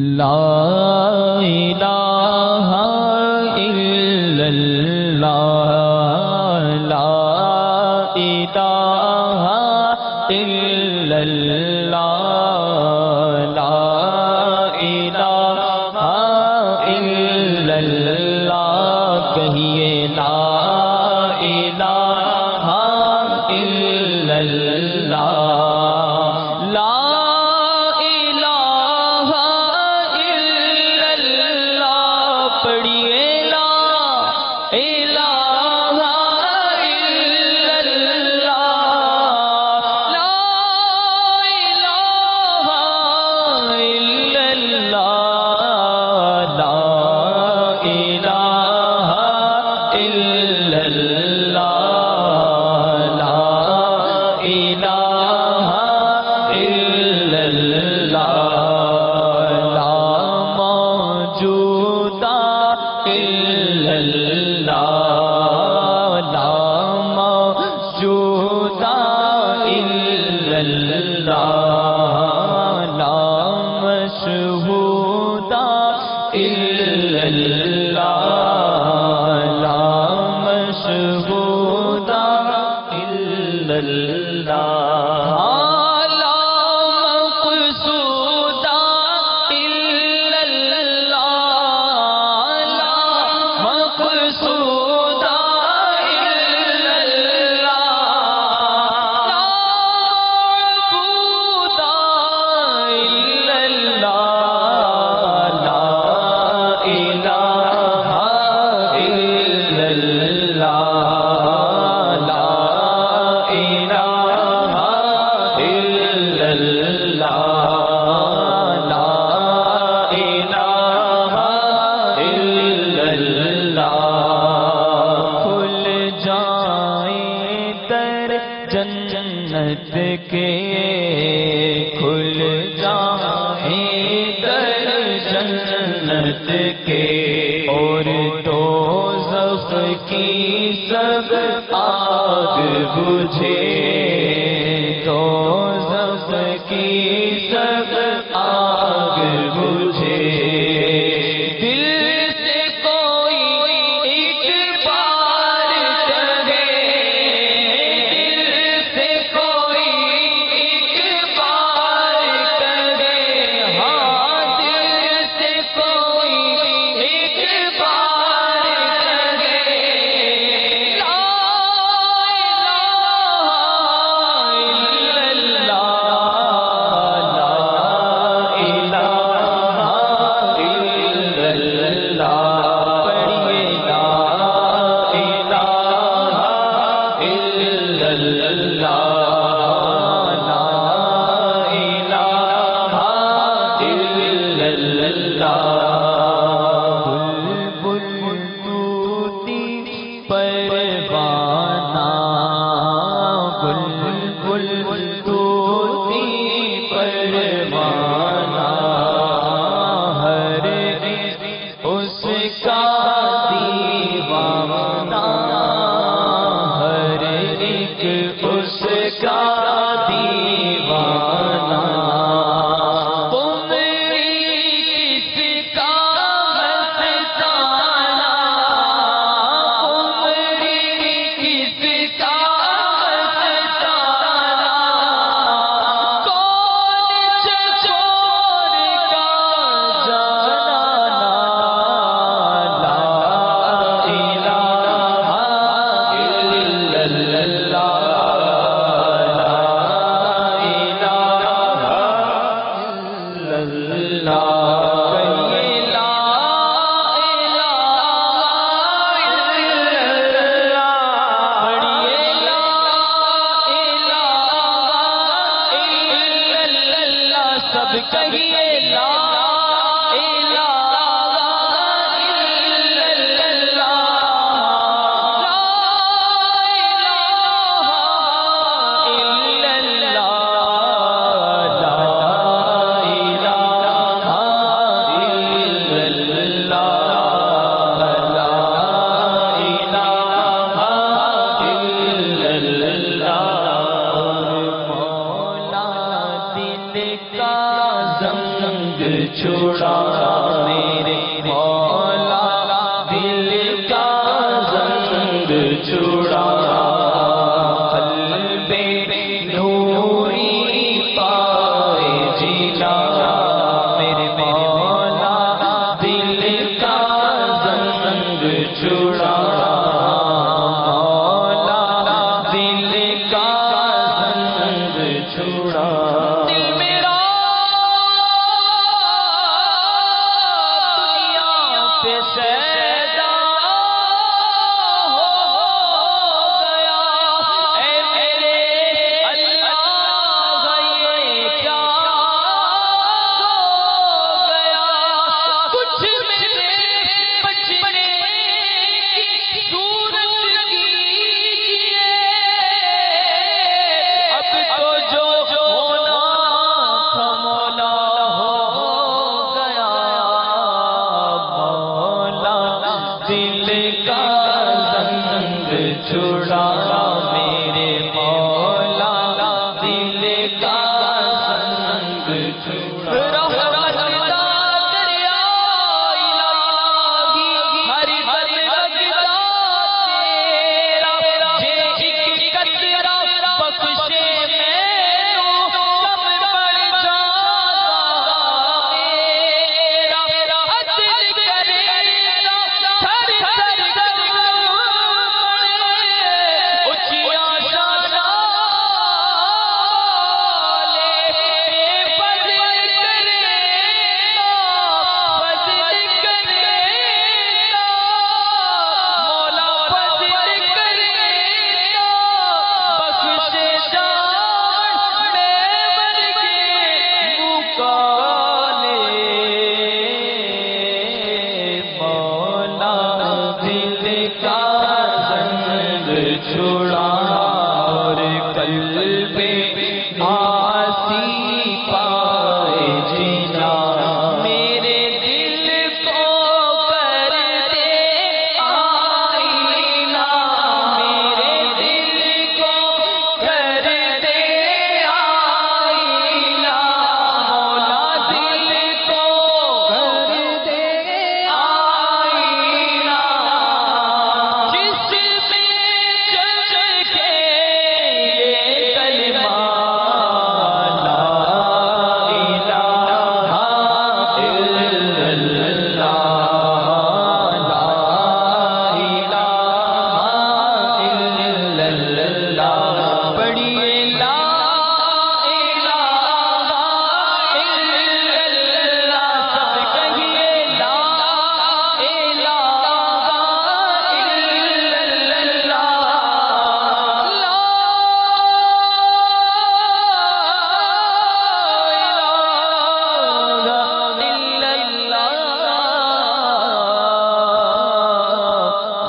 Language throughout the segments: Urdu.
لا الہ الا اللہ لا الہ الا اللہ لا الہ الا اللہ کہیے لا الہ الا اللہ لا جنت کے کھل جائیں در جنت کے اور دوزخ کی سب آگ بجھے دوزخ کی سب آگ بجھے میرے مولا دل کا زنگ چھڑا قلب نوری پائے جینا میرے مولا دل کا زنگ چھڑا مولا دل کا زنگ چھڑا چھڑا میرے مولا دل کا زنگ چھڑا دریا الہی ہر ہر لگتا تیرا جے ایک قطرہ بخشے میں سب بڑھ جاتا میرا عدل کرے ہر ہر چھڑا اور قلب آسی پائے جینا میرے دل کو کر دے آئینہ میرے دل کو کر دے آئینہ مولا دل کو کر دے آئینہ جس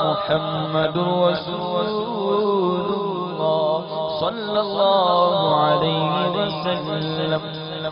محمد رسول اللہ صلی اللہ علیہ وسلم